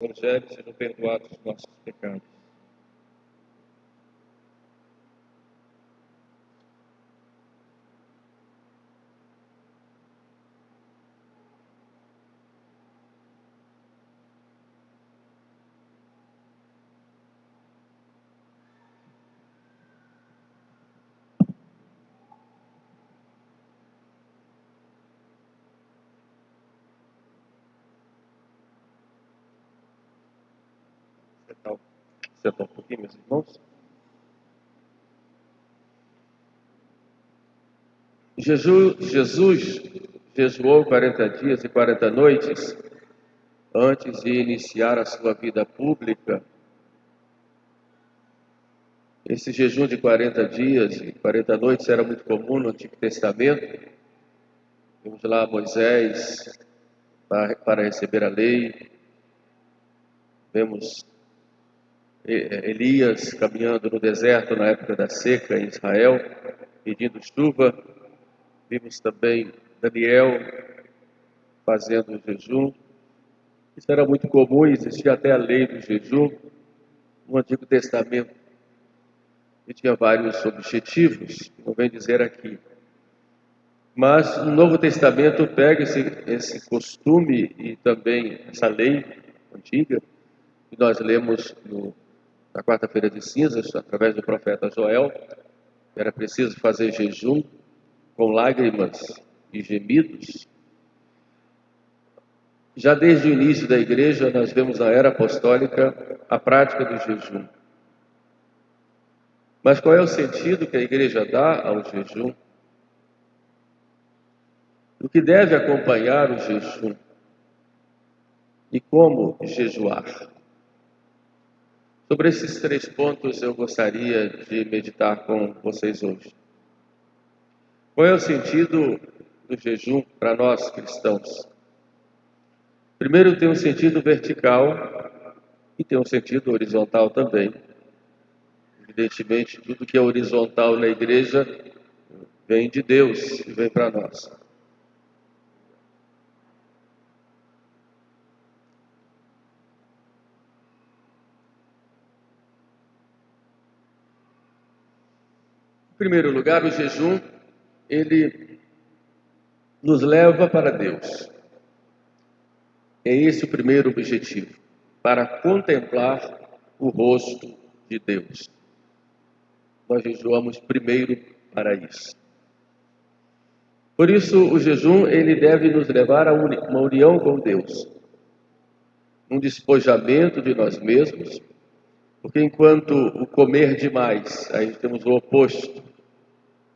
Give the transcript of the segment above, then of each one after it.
Evangelho, sejam perdoados os nossos pecados. Sentar um pouquinho, meus irmãos. Jesus jejuou 40 dias e 40 noites antes de iniciar a sua vida pública. Esse jejum de 40 dias e 40 noites era muito comum no Antigo Testamento. Vemos lá Moisés para receber a lei. Vemos Elias caminhando no deserto na época da seca em Israel, pedindo chuva. Vimos também Daniel fazendo jejum. Isso era muito comum, existia até a lei do jejum no Antigo Testamento. E tinha vários objetivos, não vem dizer aqui. Mas no Novo Testamento pega esse costume e também essa lei antiga, que nós lemos na quarta-feira de cinzas, através do profeta Joel. Era preciso fazer jejum com lágrimas e gemidos. Já desde o início da igreja, nós vemos na era apostólica a prática do jejum. Mas qual é o sentido que a igreja dá ao jejum? O que deve acompanhar o jejum? E como jejuar? Sobre esses 3 pontos eu gostaria de meditar com vocês hoje. Qual é o sentido do jejum para nós cristãos? Primeiro, tem um sentido vertical e tem um sentido horizontal também. Evidentemente, tudo que é horizontal na igreja vem de Deus e vem para nós. Em primeiro lugar, o jejum, ele nos leva para Deus. É esse o primeiro objetivo, para contemplar o rosto de Deus. Nós jejuamos primeiro para isso. Por isso, o jejum, ele deve nos levar a uma união com Deus. Um despojamento de nós mesmos, porque enquanto o comer demais, aí temos o oposto,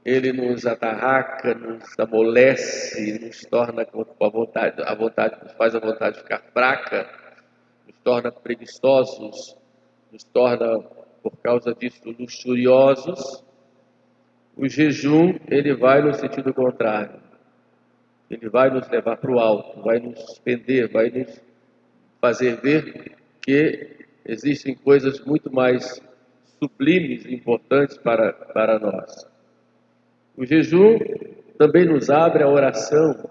ele nos atarraca, nos amolece, nos torna com a vontade, nos faz a vontade ficar fraca, nos torna preguiçosos, nos torna, por causa disso, luxuriosos. O jejum, ele vai no sentido contrário. Ele vai nos levar para o alto, vai nos suspender, vai nos fazer ver que existem coisas muito mais sublimes e importantes para nós. O jejum também nos abre a oração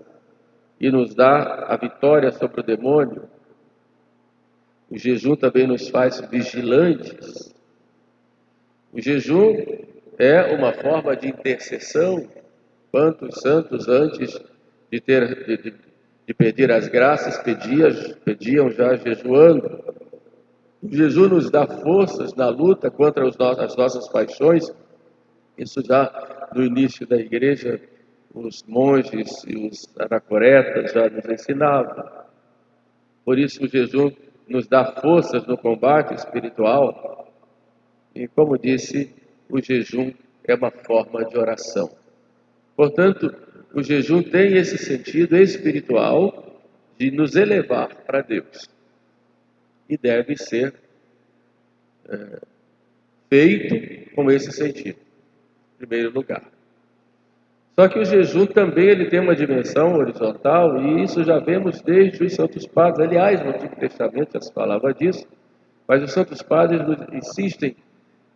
e nos dá a vitória sobre o demônio. O jejum também nos faz vigilantes. O jejum é uma forma de intercessão. Quantos santos antes de pedir as graças pediam já jejuando. O jejum nos dá forças na luta contra as nossas paixões. Isso já no início da igreja, os monges e os anacoretas já nos ensinavam. Por isso o jejum nos dá forças no combate espiritual. E como disse, o jejum é uma forma de oração. Portanto, o jejum tem esse sentido espiritual de nos elevar para Deus. E deve ser feito com esse sentido, em primeiro lugar. Só que o jejum também ele tem uma dimensão horizontal, e isso já vemos desde os Santos Padres. Aliás, no Antigo Testamento já se falava disso, mas os Santos Padres insistem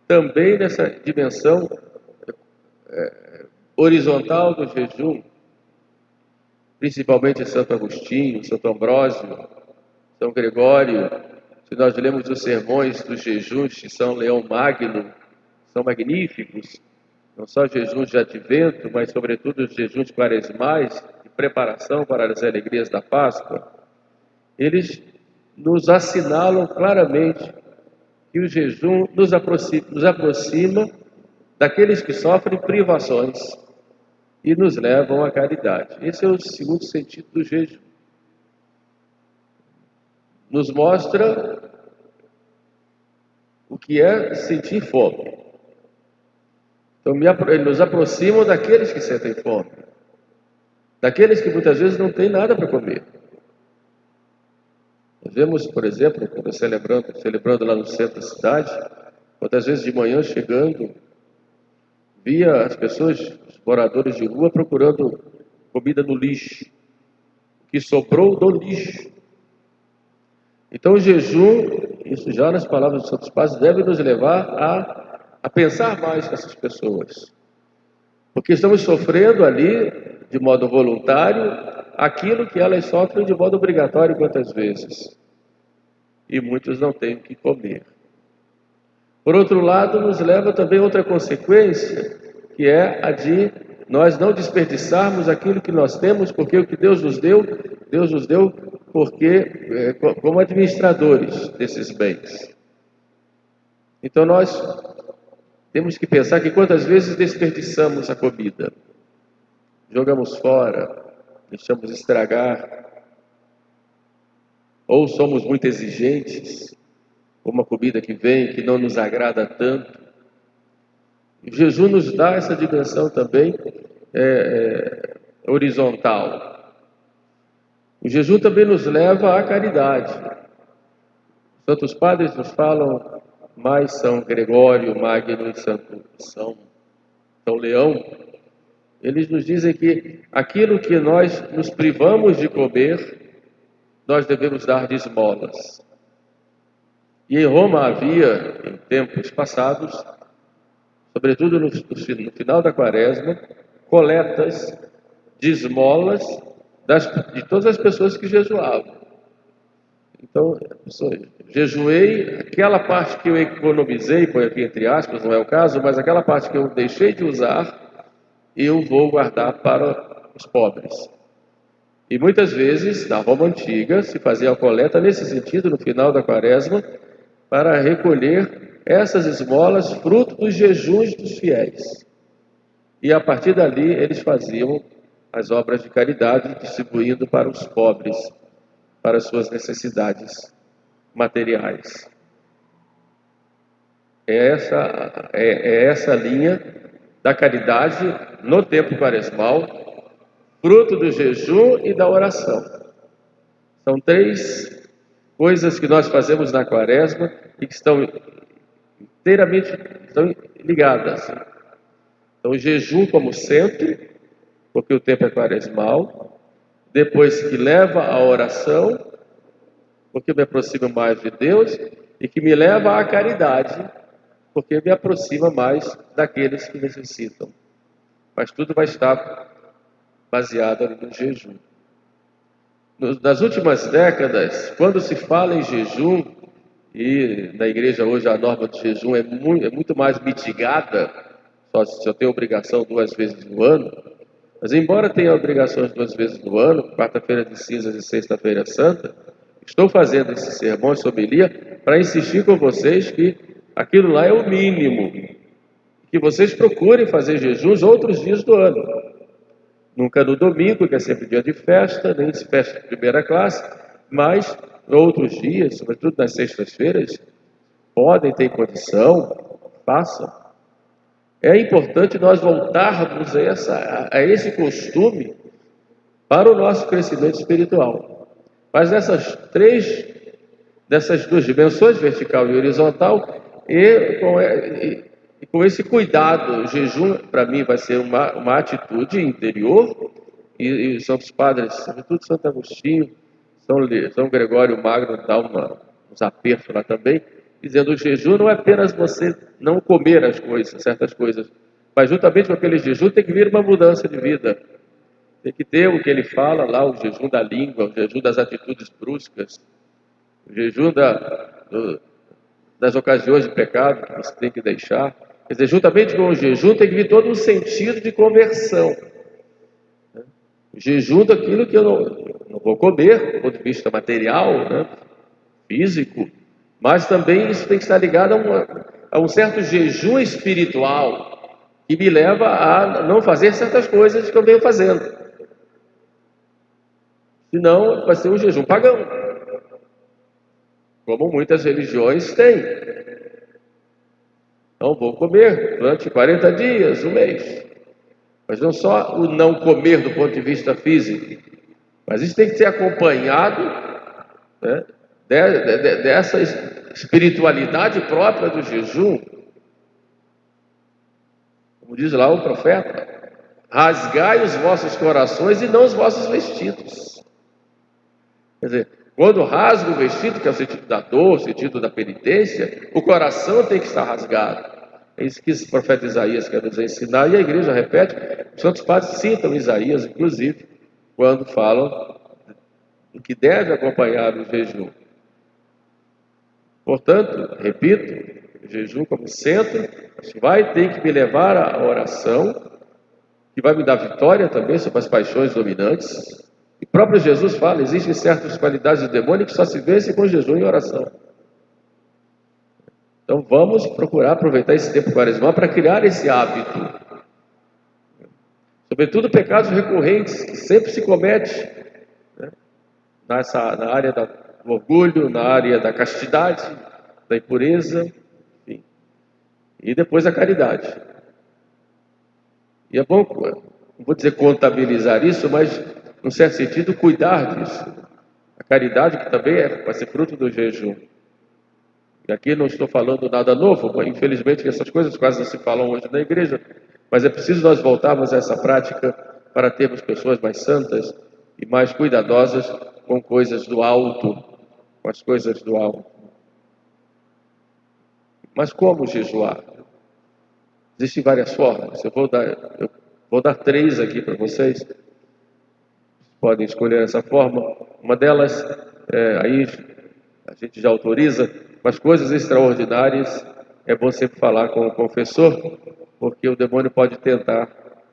também nessa dimensão horizontal do jejum, principalmente Santo Agostinho, Santo Ambrósio, São Gregório, Se nós lemos os sermões dos jejuns de São Leão Magno, são magníficos, não só jejuns de advento, mas sobretudo os jejuns quaresmais, de preparação para as alegrias da Páscoa. Eles nos assinalam claramente que o jejum nos aproxima daqueles que sofrem privações e nos levam à caridade. Esse é o segundo sentido do jejum. Nos mostra o que é sentir fome. Então, nos aproximam daqueles que sentem fome, daqueles que muitas vezes não têm nada para comer. Nós vemos, por exemplo, quando celebrando lá no centro da cidade, quantas vezes de manhã chegando, via as pessoas, os moradores de rua, procurando comida no lixo, o que sobrou do lixo. Então o jejum, isso já nas palavras dos Santos Padres, deve nos levar a pensar mais com essas pessoas. Porque estamos sofrendo ali, de modo voluntário, aquilo que elas sofrem de modo obrigatório quantas vezes. E muitos não têm o que comer. Por outro lado, nos leva também a outra consequência, que é a de nós não desperdiçarmos aquilo que nós temos, porque o que Deus nos deu porque como administradores desses bens. Então nós temos que pensar que quantas vezes desperdiçamos a comida, jogamos fora, deixamos estragar, ou somos muito exigentes com uma comida que vem, que não nos agrada tanto. O jejum nos dá essa dimensão também horizontal. O jejum também nos leva à caridade. Os santos padres nos falam mais São Gregório Magno e São Leão. Eles nos dizem que aquilo que nós nos privamos de comer, nós devemos dar de esmolas. E em Roma havia, em tempos passados, sobretudo no final da quaresma, coletas de esmolas de todas as pessoas que jejuavam. Então, jejuei, aquela parte que eu economizei, põe aqui entre aspas, não é o caso, mas aquela parte que eu deixei de usar, eu vou guardar para os pobres. E muitas vezes, na Roma Antiga, se fazia a coleta nesse sentido, no final da quaresma, para recolher essas esmolas, fruto dos jejuns dos fiéis. E a partir dali, eles faziam as obras de caridade, distribuindo para os pobres, para as suas necessidades materiais. É essa linha da caridade no tempo quaresmal, fruto do jejum e da oração. São três coisas que nós fazemos na quaresma e que estão inteiramente ligadas. Então, o jejum como centro, porque o tempo é quaresmal. Depois que leva à oração, porque me aproxima mais de Deus, e que me leva à caridade, porque me aproxima mais daqueles que necessitam. Mas tudo vai estar baseado ali no jejum. Nas últimas décadas, quando se fala em jejum, e na igreja hoje a norma de jejum é muito mais mitigada, só tem obrigação 2 vezes no ano, mas embora tenha obrigações 2 vezes no ano, quarta-feira de cinzas e sexta-feira santa, estou fazendo esse sermão de homilia para insistir com vocês que aquilo lá é o mínimo, que vocês procurem fazer jejuns outros dias do ano. Nunca no domingo, que é sempre dia de festa, nem de festa de primeira classe, mas outros dias, sobretudo nas sextas-feiras, podem ter condição, façam. É importante nós voltarmos a esse costume para o nosso crescimento espiritual. Mas dessas duas dimensões, vertical e horizontal, e com esse cuidado, o jejum para mim vai ser uma atitude interior, e os santos padres, sobretudo Santo Agostinho, São Gregório Magno, dá uns apertos lá também, dizendo: o jejum não é apenas você não comer certas coisas, mas juntamente com aquele jejum tem que vir uma mudança de vida. Tem que ter o que ele fala lá, o jejum da língua, o jejum das atitudes bruscas, o jejum das ocasiões de pecado que você tem que deixar. Quer dizer, juntamente com o jejum tem que vir todo um sentido de conversão. O jejum daquilo que eu não vou comer, do ponto de vista material, né, físico, mas também isso tem que estar ligado a um certo jejum espiritual que me leva a não fazer certas coisas que eu venho fazendo. Senão vai ser um jejum pagão, como muitas religiões têm. Não vou comer durante 40 dias, um mês. Mas não só o não comer do ponto de vista físico, mas isso tem que ser acompanhado, né, dessa espiritualidade própria do jejum. Como diz lá o profeta: rasgai os vossos corações e não os vossos vestidos. Quer dizer, quando rasga o vestido, que é o sentido da dor, o sentido da penitência, o coração tem que estar rasgado. É isso que esse profeta Isaías quer nos ensinar, e a igreja repete. Os santos padres citam Isaías, inclusive, quando falam do que deve acompanhar o jejum. Portanto, repito, o jejum como centro vai ter que me levar à oração, que vai me dar vitória também sobre as paixões dominantes. E o próprio Jesus fala: existem certas qualidades do demônio que só se vencem com jejum e oração. Então vamos procurar aproveitar esse tempo quaresmal para criar esse hábito. Sobretudo pecados recorrentes, que sempre se comete, né, na área do orgulho, na área da castidade, da impureza, enfim. E depois a caridade. E é bom, não vou dizer contabilizar isso, mas, num certo sentido, cuidar disso. A caridade, que também vai ser fruto do jejum. E aqui não estou falando nada novo, infelizmente essas coisas quase não se falam hoje na igreja, mas é preciso nós voltarmos a essa prática para termos pessoas mais santas e mais cuidadosas com coisas do alto, com as coisas do alto. Mas como jejuar? Existem várias formas. Eu vou dar 3 aqui para vocês. Vocês podem escolher essa forma. Uma delas, aí a gente já autoriza, mas coisas extraordinárias é bom sempre falar com o confessor, porque o demônio pode tentar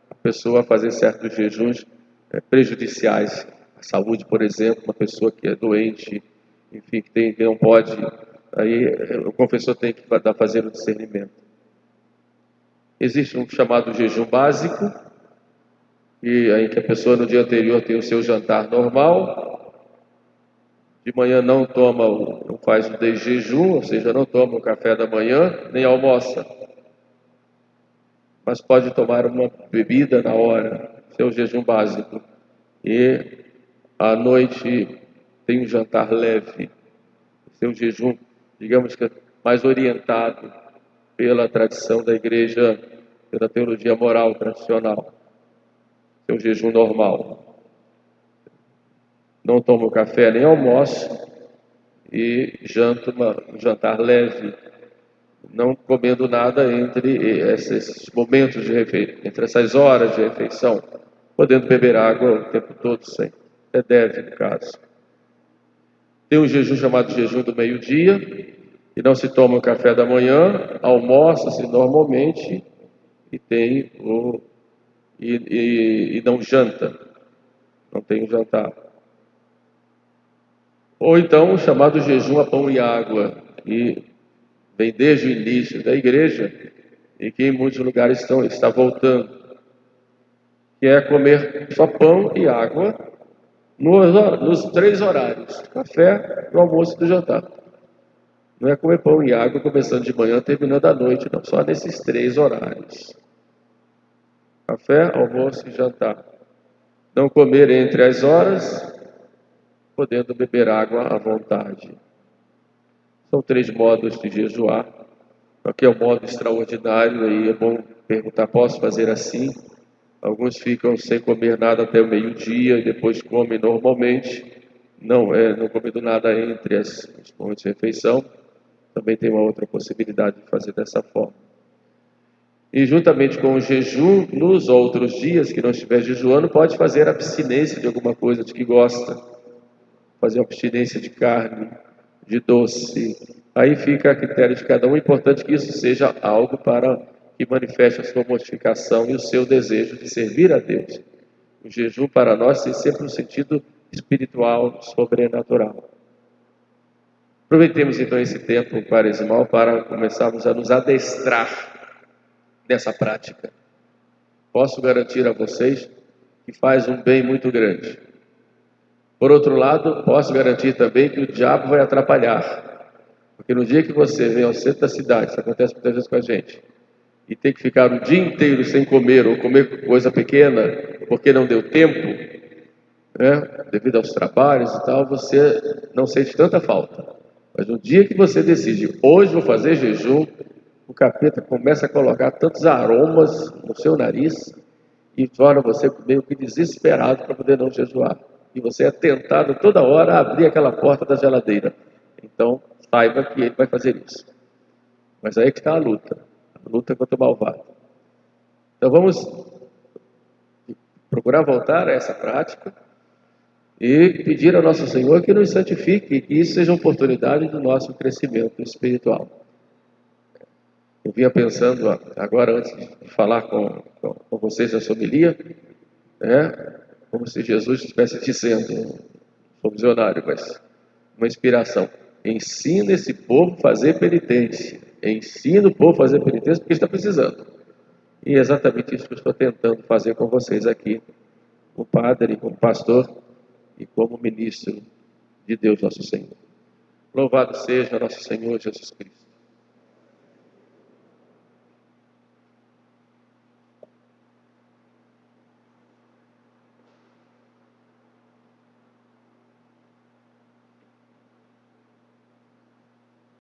a pessoa a fazer certos jejuns prejudiciais à saúde, por exemplo, uma pessoa que é doente, enfim, que não pode, aí o confessor tem que fazer o discernimento. Existe um chamado jejum básico, em que a pessoa no dia anterior tem o seu jantar normal, de manhã não faz o desjejum, ou seja, não toma o café da manhã, nem almoça, mas pode tomar uma bebida na hora, seu jejum básico. E à noite tem um jantar leve, seu jejum, digamos que mais orientado pela tradição da igreja, pela teologia moral tradicional, seu jejum normal. Não tomo café nem almoço e janto um jantar leve, não comendo nada entre esses momentos de refeição, entre essas horas de refeição, podendo beber água o tempo todo, sem. Deve, no caso. Tem um jejum chamado jejum do meio-dia, e não se toma o café da manhã, almoça-se normalmente e não janta, não tem um jantar. Ou então o chamado jejum a pão e água, que vem desde o início da igreja e que em muitos lugares está voltando, que é comer só pão e água nos 3 horários: café, do almoço e do jantar. Não é comer pão e água começando de manhã, terminando à noite, não, só nesses 3 horários: café, almoço e jantar. Não comer entre as horas, podendo beber água à vontade. São 3 modos de jejuar. Aqui é um modo extraordinário, e é bom perguntar: posso fazer assim? Alguns ficam sem comer nada até o meio-dia e depois comem normalmente, não comendo nada entre os momentos de refeição. Também tem uma outra possibilidade de fazer dessa forma. E juntamente com o jejum, nos outros dias que não estiver jejuando, pode fazer abstinência de alguma coisa de que gosta. Fazer abstinência de carne, de doce, Aí fica a critério de cada um. É importante que isso seja algo para que manifeste a sua mortificação e o seu desejo de servir a Deus. O jejum para nós tem sempre um sentido espiritual, sobrenatural. Aproveitemos então esse tempo quaresmal para começarmos a nos adestrar nessa prática. Posso garantir a vocês que faz um bem muito grande. Por outro lado, posso garantir também que o diabo vai atrapalhar. Porque no dia que você vem ao centro da cidade, isso acontece muitas vezes com a gente, e tem que ficar o dia inteiro sem comer ou comer coisa pequena porque não deu tempo, né, devido aos trabalhos e tal, você não sente tanta falta. Mas no dia que você decide, hoje vou fazer jejum, o capeta começa a colocar tantos aromas no seu nariz e torna você meio que desesperado para poder não jejuar. E você é tentado toda hora a abrir aquela porta da geladeira. Então, saiba que ele vai fazer isso. Mas aí que está a luta contra o malvado. Então vamos procurar voltar a essa prática e pedir ao nosso Senhor que nos santifique e que isso seja oportunidade do nosso crescimento espiritual. Eu vinha pensando agora, antes de falar com vocês essa homilia, né, como se Jesus estivesse dizendo, sou visionário, mas uma inspiração. Ensina esse povo a fazer penitência. Ensina o povo a fazer penitência porque está precisando. E é exatamente isso que eu estou tentando fazer com vocês aqui, como padre, como pastor e como ministro de Deus nosso Senhor. Louvado seja nosso Senhor Jesus Cristo.